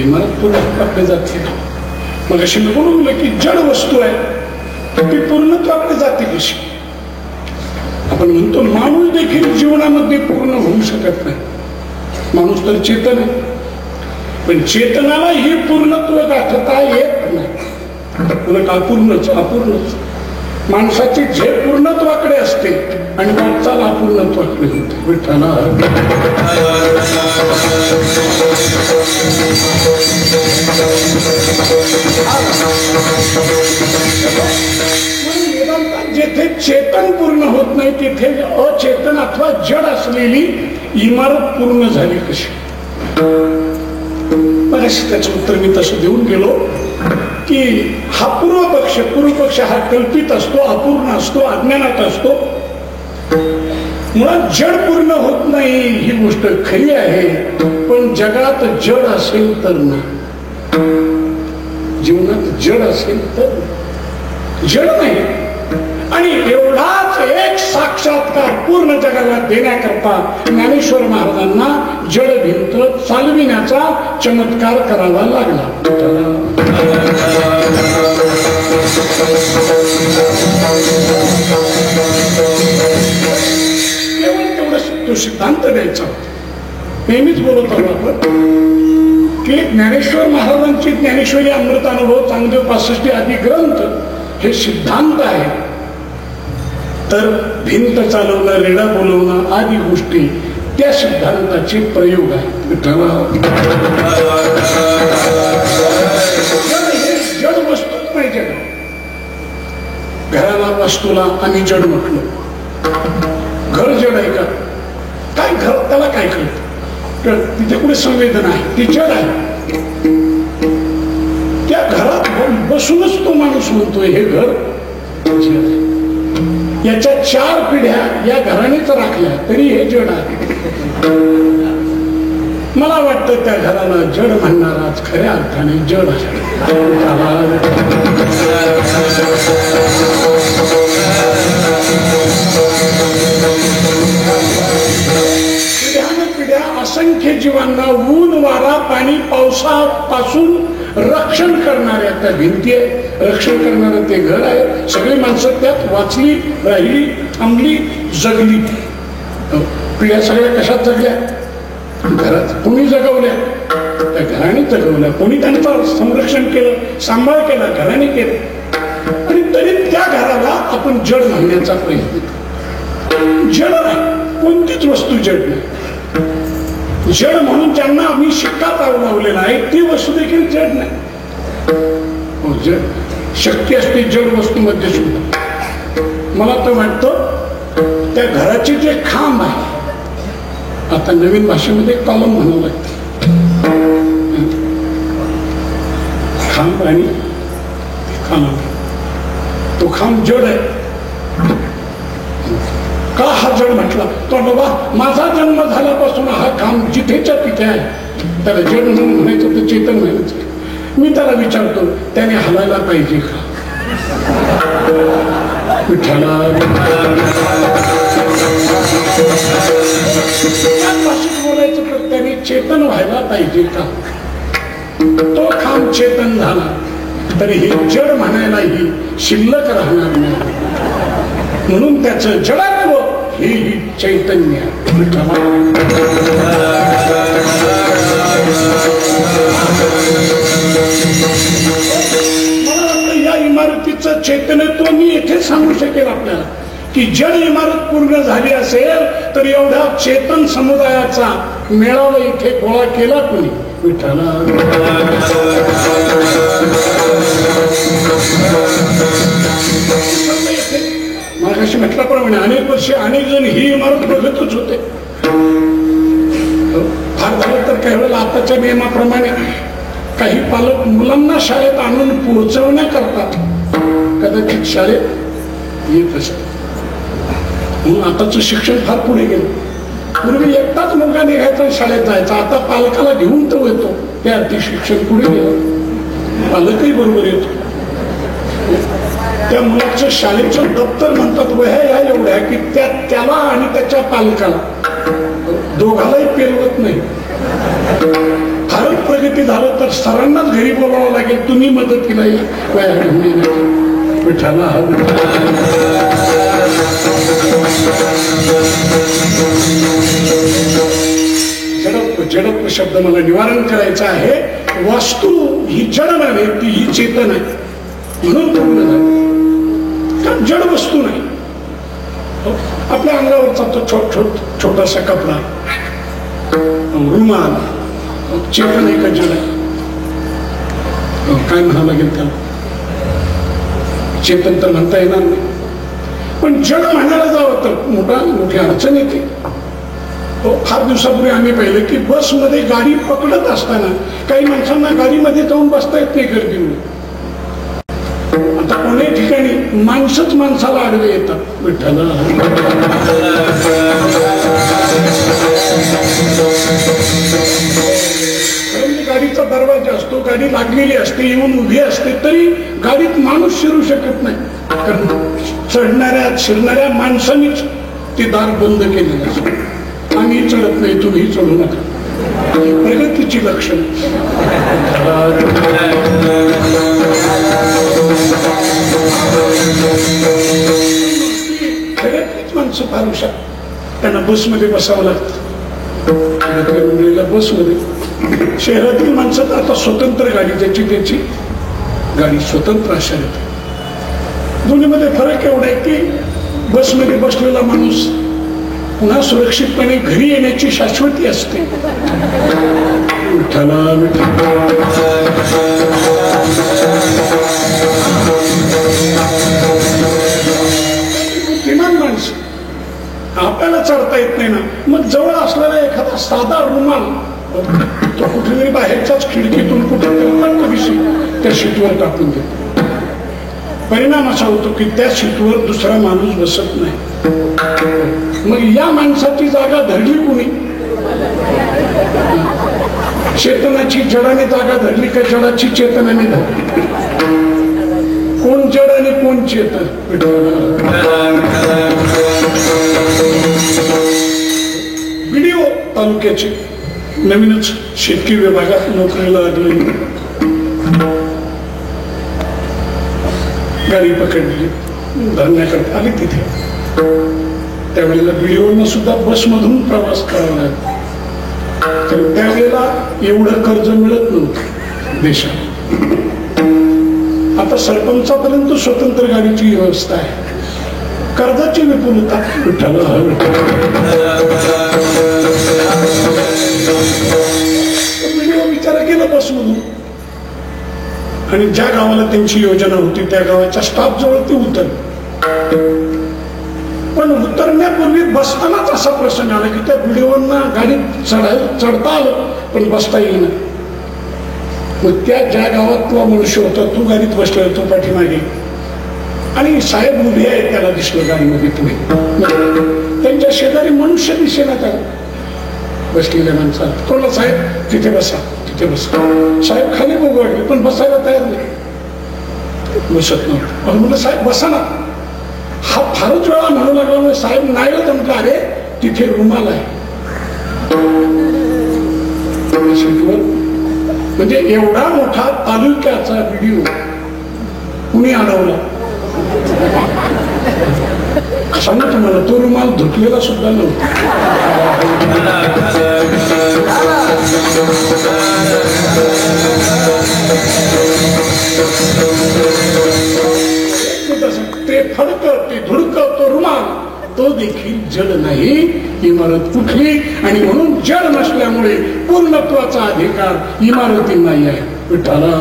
इमारत पूर्णत्वाकडे जाते. मग अशी मी बोलून की जड वस्तू आहे ती पूर्णत्वाकडे जाते कशी? आपण म्हणतो माणूस देखील जीवनामध्ये पूर्ण होऊ शकत नाही. माणूस तर चेतन आहे, पण चेतनाला ही पूर्णत्व गाठता येत नाही. पुन्हा अपूर्णच अपूर्णच. माणसाची झेप पूर्णत्वाकडे असते आणि वाटचाल अपूर्णत्वाकडे होते. विठ्ठला जेथे चेतन पूर्ण होत नाही तिथे अचेतन अथवा जड असलेली इमारत पूर्ण झाली कशी? मग त्याचं उत्तर मी तसं देऊन गेलो की हा पूर्वपक्ष हा कल्पित असतो, अपूर्ण असतो, अज्ञानात असतो. मुळात जड पूर्ण होत नाही ही गोष्ट खरी आहे, पण जगात जड असेल तर ना, जीवनात जड असेल तर जड नाही. आणि एवढाच एक साक्षात्कार पूर्ण जगाला देण्याकरता ज्ञानेश्वर महाराजांना जड भिंत चालविण्याचा चमत्कार करावा लागला. केवळ तेवढं तो सिद्धांत द्यायचा. नेहमीच बोलत आलो आपण की ज्ञानेश्वर महाराजांची ज्ञानेश्वरी अमृतानुभव चांगदेव 65 आदी ग्रंथ हे सिद्धांत आहे, तर भिंत चालवणं, रेडा बोलवणं आदी गोष्टी त्या सिद्धांताचे प्रयोग आहेत. जड वस्तूच नाही जग. घराला वस्तूला आम्ही जड म्हटलो. घर जड आहे का? काय घर त्याला काय कळतं? तिथे कुठे संवेदना आहे? ती जड आहे. त्या घरात बसूनच तो माणूस म्हणतोय हे घर जड आहे. याच्या 4 पिढ्या या घरानेच राखल्या तरी हे जड आहे. मला वाटतं त्या घराला जड म्हणणारा आज खऱ्या अर्थाने जड आहे. पिढ्या असंख्य जीवांना ऊन, वारा, पाणी, पावसापासून रक्षण करणाऱ्या त्या भिंती आहे, रक्षण करणारं ते घर आहे. सगळी माणसं त्यात वाचली, राहिली, थांबली, जगली. पिढ्या सगळ्या कशात जगल्या? घरात. कोणी जगवल्या? त्या घराने जगवल्या. कोणी त्यांचं संरक्षण केलं, सांभाळ केला, घराने केलं. आणि तरी त्या घराला आपण जड म्हणण्याचा प्रयत्न. जड नाही. कोणतीच वस्तू जड नाही. जड म्हणून ज्यांना आम्ही शिक्का लावलेला आहे ती वस्तू देखील जड नाही. जड शक्ती असते जड वस्तूमध्ये सुद्धा. मला तर वाटतं त्या घराचे जे खांब आहे, आता नवीन भाषेमध्ये कॉलम म्हणावं लागतं, खांब आणि खांब, तो खांब जड आहे. का हा जड म्हटला? तो बाबा माझा जन्म झाल्यापासून हा खांब जिथेच्या तिथे आहे, त्याला जड म्हणून म्हणायचं तर चेतन म्हणायचं. मी त्याला विचारतो त्याने हलायला पाहिजे का? विठ्ठला भाषेत बोलायचं तर त्याने चेतन व्हायला पाहिजे का? तो खांब चेतन झाला तरी हे जड म्हणायलाही शिल्लक राहणार नाही. म्हणून त्याचं जडत्व हे चैतन्य. मला वाटतं या इमारतीचं चैतन्यत्व मी येथे सांगू शकेल आपल्याला की जड इमारत पूर्ण झाली असेल तर एवढ्या चेतन समुदायाचा मेळावा इथे गोळा केला कोणी? विठ्ठला. मागाशी म्हटल्याप्रमाणे अनेक वर्षे अनेक जण ही इमारत बघतच होते. फार झालं तर काही वेळेला आताच्या नियमाप्रमाणे काही पालक मुलांना शाळेत आणून पोहोचवण्याकरता कदाचित शाळेत येत असतात. म्हणून आताचं शिक्षण फार पुढे गेलं. पूर्वी एकटाच मुलगा निघायचा शाळेत जायचा, आता पालकाला घेऊन तो येतो. त्या अर्थी शिक्षण पुढे गेलं, पालकही बरोबर येतो. त्या मुलाचं शाळेचं दप्तर म्हणतात वह्या या एवढ्या की त्याला आणि त्याच्या पालकाला दोघालाही पेलवत नाही. फारच प्रगती झालं तर सरांनाच घरी बोलावं लागेल, तुम्ही मदतीला या वह्या घेऊन येणार. विठ्ठला जडत्व, जडत्व शब्द मला निवारण करायचं आहे. वास्तू ही जड नव्हे, ती ही चेतन आहे. म्हणून पूर्ण झाली. कारण जड वस्तू नाही. आपल्या अंगावरचा तो छोटासा कपडा, रुमाल चेतन आहे का जड आहे? काय म्हणावं लागेल त्याला? चेतन तर म्हणता येणार नाही. पण जड म्हणायला जावं तर मोठी अडचण येते. फार दिवसापूर्वी आम्ही पाहिलं की बसमध्ये गाडी पकडत असताना काही माणसांना गाडीमध्ये जाऊन बसता येत नाही गर्दीमुळे. आता कोणत्याही ठिकाणी माणसंच माणसाला आडवे येतात. विठ्ठला गाडीचा दरवाजा असतो, गाडी लागलेली असते, येऊन उभी असते, तरी गाडीत माणूस शिरू शकत नाही. कारण चढणाऱ्या शिरणाऱ्या माणसांनीच ते दार बंद केलेलं असतं. आम्ही चढत नाही, तुम्ही चढू नका. प्रगतीची लक्षण. खेड्यातलीच माणसं फार हुशार, त्यांना बसमध्ये बसावं लागतं. मंडळीला बसमध्ये. शहरातील माणसं आता स्वतंत्र गाडी, त्याची गाडी स्वतंत्र अशा येते. दोन्हीमध्ये फरक एवढा आहे की बसमध्ये बसलेला माणूस पुन्हा सुरक्षितपणे घरी येण्याची शाश्वती असते. बुद्धिमान माणसं, आपल्याला चढता येत नाही ना, मग जवळ असलेला एखादा साधा रुमाल तो कुठेतरी बाहेरच्याच खिडकीतून कुठे त्या शीटवर टाकून देतो. परिणाम असा होतो की त्या शीटवर दुसरा माणूस बसत नाही. मग या माणसाची जागा धरली कोणी? चेतनाची जडाने जागा धरली का जडाची चेतनाने धरली? कोण जड आणि कोण चेतन? बीडीओ तालुक्याचे नवीनच शेतकी विभागात नोकरीला लागले, गाडी पकडली, धरण्याकरता आली तिथे. त्यावेळेला बीडीओना सुद्धा बसमधून प्रवास करावा लागला. तर त्यावेळेला एवढं कर्ज मिळत नव्हतं देशात. आता सरपंचापर्यंत स्वतंत्र गाडीची व्यवस्था आहे. कर्जाची विपुलता विठ्ठला विचार केला बसून आणि ज्या गावाला त्यांची योजना होती त्या गावाच्या स्टाफ जवळ ते उतरले. पण उतरण्यापूर्वी बसतानाच असा प्रसंग आला की त्या व्हिडिओना गाडीत चढता आलं पण बसता येईल. मग त्या ज्या गावातला मनुष्य होता तो गाडीत बसला, तो पाठीमागे आणि साहेब उभे आहे त्याला दिसलं गाडीमध्ये पुढे. त्यांच्या शेजारी मनुष्य दिसेना त्याला बसलेल्या माणसाला. कोणला साहेब तिथे बसा तिथे बसा. साहेब खाली बघू पण बसायला तयार नाही, बसत नव्हतं. म्हणलं साहेब बसा ना. हा फारच वेळा म्हणू लागला. साहेब नाही होत म्हटलं अरे तिथे रुमाल आहे. म्हणजे एवढा मोठा तालुक्याचा व्हिडिओ कुणी अडवला सांगा तुम्हाला. तो रुमाल धुतलेला सुद्धा नव्हता. ते फडक ते धुडक तो रुमाल तो देखील जड नाही. इमारत कुठली आणि म्हणून जड नसल्यामुळे पूर्णत्वाचा अधिकार इमारतींना आहे. विठ्ठला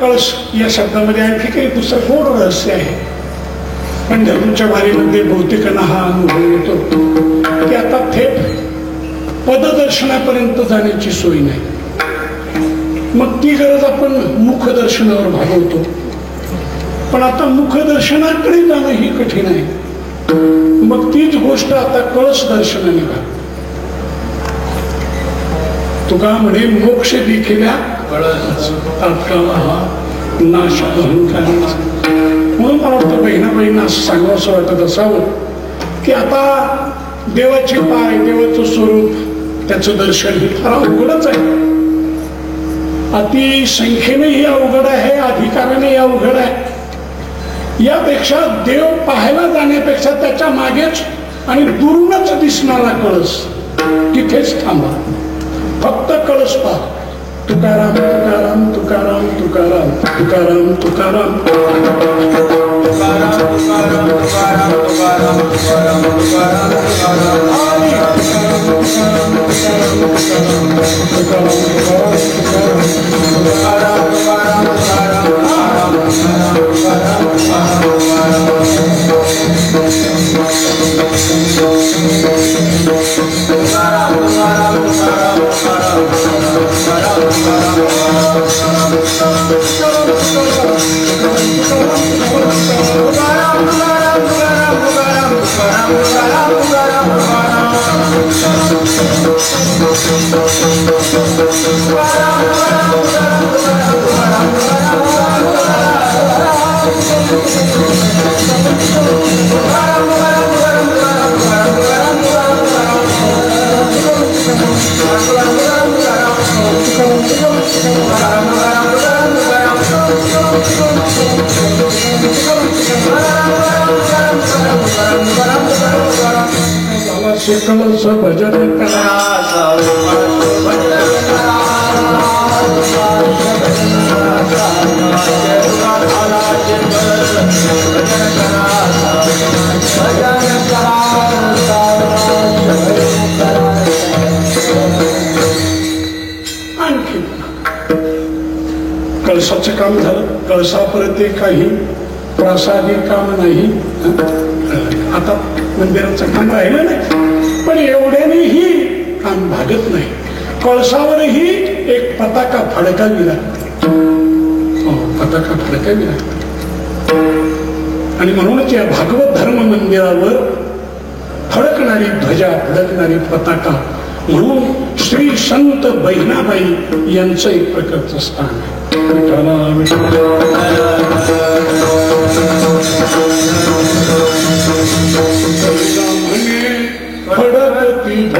कळस या शब्दामध्ये आणखी काही दुसरं गोड रहस्य आहे. पंढरपूरच्या वारीमध्ये बहुतेकांना हा अनुभव येतो की आता थेट पददर्शनापर्यंत जाण्याची सोय नाही. मग ती गरज आपण मुखदर्शनावर भागवतो. पण आता मुखदर्शनाकडे जाणं ही कठीण आहे. मग तीच गोष्ट आता कळस दर्शनाने भाग. तुका म्हणे मोक्ष देखील्या नाश म्हणून मला वाटतं बहिणा असं सांगावं असं वाटत असावं की आता देवाचे पाय देवाचं स्वरूप त्याचं दर्शन हे फार अवघडच आहे. अति संख्येनेही अवघड आहे, अधिकाराने अवघड आहे. यापेक्षा देव पाहायला जाण्यापेक्षा त्याच्या मागेच आणि दुरूनच दिसणारा कळस तिथेच थांबा. फक्त कळस पहा. तुकाराम तुकाराम तुकाराम तुकाराम तुकाराम तुकाराम कळस भजन आणखी कळसाचं काम झालं. कळसापर्यंत काही प्रासादिक काम नाही. आता मंदिराचं काम राहिलं नाही पण एवढ्यानेही काम भागत नाही. कळसावरही एक पताका फडकावी लागते. पताका फडकावी लागते. आणि म्हणूनच या भागवत धर्म मंदिरावर फडकणारी ध्वजा फडकणारी पताका म्हणून श्री संत बहिणाबाई यांचं एक प्रकारचं स्थान आहे. फडकती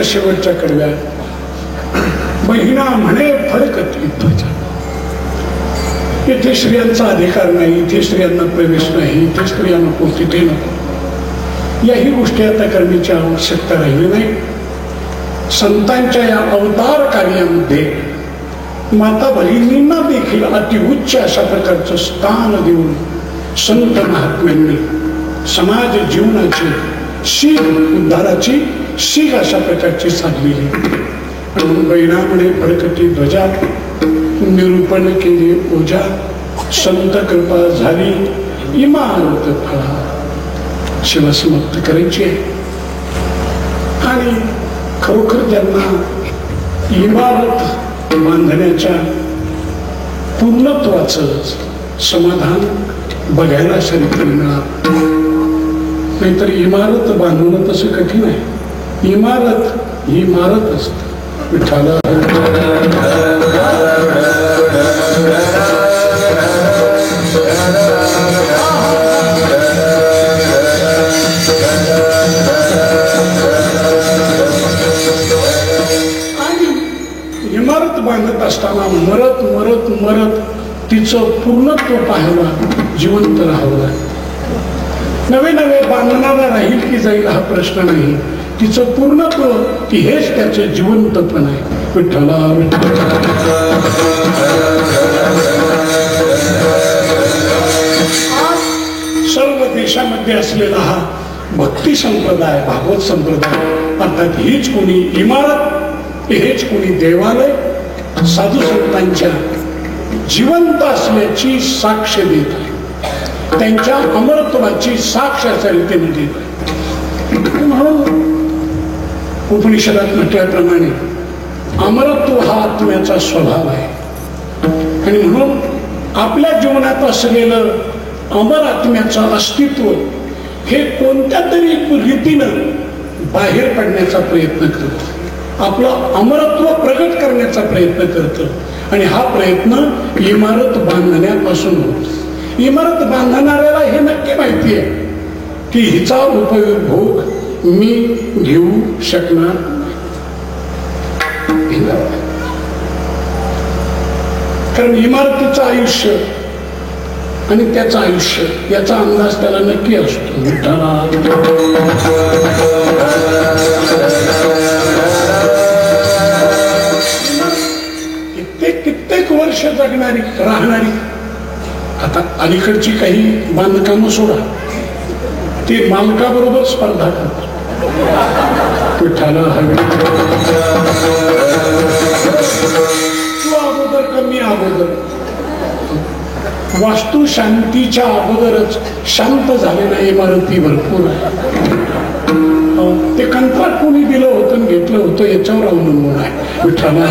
शेवटच्या कडव्यात बहिणा म्हणे फडकती ध्वजा. इथे स्त्रियांचा अधिकार नाही, इथे स्त्रियांना प्रवेश नाही, इथे स्त्रियांना पोहोच ते नको, याही गोष्टी आता करण्याची आवश्यकता राहिली नाही. संतांच्या या अवतार कार्यामध्ये माता भगिनींना देखील अतिउच्च अशा प्रकारचं स्थान देऊन संत महात्म्यांनी समाज जीवनाची शीख उद्धाराची शीख अशा प्रकारची साधलेली. म्हणून बहिणामध्ये फडकती ध्वजा, निरूपण केले ओझा, संत कृपा झाली इमारत फळा. शिवा समाप्त करायची आहे. आणि खरोखर ज्यांना इमारत बांधण्याच्या पूर्णत्वाचं समाधान बघायला शरीर मिळालं, नाहीतर इमारत बांधणं तसं कठीण आहे. इमारत ही इमारत असते. विठ्ठला आणि इमारत बांधत असताना मरत मरत मरत तिचं पूर्णत्व पाहायला जिवंत राहावं. नवे नवे बांधणारा राहील की जाईल हा प्रश्न नाही, तिचं पूर्णत्व की हेच त्याचे जिवंतपण आहे. विठ्ठला सर्व देशामध्ये असलेला हा भक्ती संप्रदाय, भागवत संप्रदाय, अर्थात हीच कोणी इमारत, हेच कोणी देवालय साधू संतांच्या जिवंत असल्याची साक्ष देत आहे, त्यांच्या अमरत्वाची साक्ष अशा रीतीने देत आहे. म्हणून उपनिषदात म्हटल्याप्रमाणे अमरत्व हा आत्म्याचा स्वभाव आहे. आणि म्हणून आपल्या जीवनात असलेलं अमर आत्म्याचं अस्तित्व हे कोणत्या तरी रीतीनं बाहेर पडण्याचा प्रयत्न करतं, आपलं अमरत्व प्रगट करण्याचा प्रयत्न करतं. आणि हा प्रयत्न इमारत बांधण्यापासून होतो. इमारत बांधणाऱ्याला हे नक्की माहिती आहे की हिचा उपभोग मी घेऊ शकणार. कारण इमारतीचं आयुष्य आणि त्याचं आयुष्य याचा अंदाज त्याला नक्की असतो. कित्येक वर्ष जगणारी राहणारी. आता अलीकडची काही बांधकामं सोडा, ते मालकाबरोबर स्पर्धा करतात. पिठाला हवी तू अगोदर का मी अगोदर. वास्तू शांतीच्या अगोदरच शांत झालेल्या इमारती भरपूर आहे. ते कंत्राट कोणी दिलं होतं आणि घेतलं होतं याच्यावर अवलंबून आहे. विठ्ठला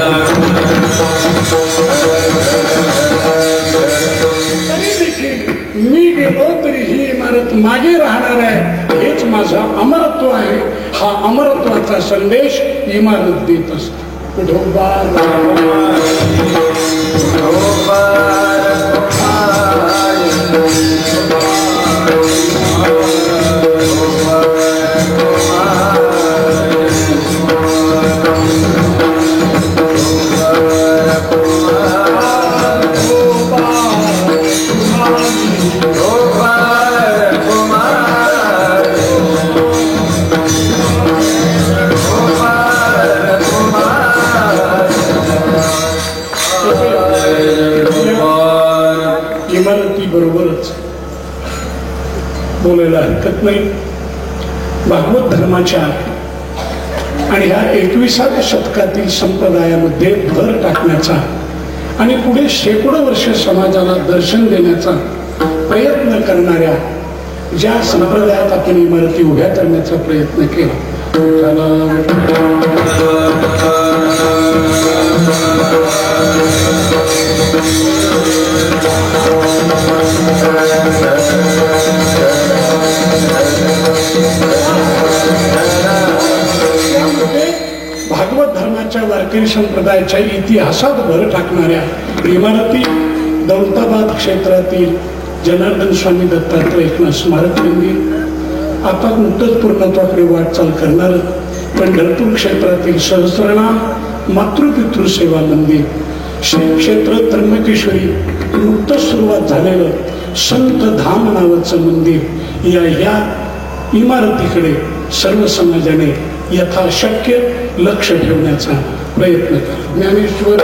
तरी देखील मी गेलो तरी ही इमारत मागे राहणार आहे, हेच माझं अमरत्व आहे. हा अमरत्वाचा संदेश इमारत देत असते. इमारती बरोबरच बोलायला हरकत नाही. भागवत धर्माच्या आणि ह्या 21व्या शतकातील संप्रदायामध्ये भर टाकण्याचा आणि पुढे शेकडो वर्ष समाजाला दर्शन देण्याचा प्रयत्न करणाऱ्या ज्या संप्रदायात आपण इमारती उभ्या करण्याचा प्रयत्न केला, भागवत धर्माच्या वारकरी संप्रदायाच्या इतिहासात भर टाकणाऱ्या इमारती दौलताबाद क्षेत्रातील जनार्दन स्वामी दत्तात्रय एकनाथ स्मारक मंदिर, आता नुकतंच पूर्णत्वाकडे वाटचाल करणार पंढरपूर क्षेत्रातील सहस्त्रनाम मातृपितृ सेवा मंदिर, श्री क्षेत्र त्र्यंबकेश्वरी नुकतंच सुरुवात झालेलं संत धाम नावाचं मंदिर, या इमारतीकडे सर्व समाजाने यथाशक्य लक्ष ठेवण्याचा प्रयत्न करा. ज्ञानेश्वर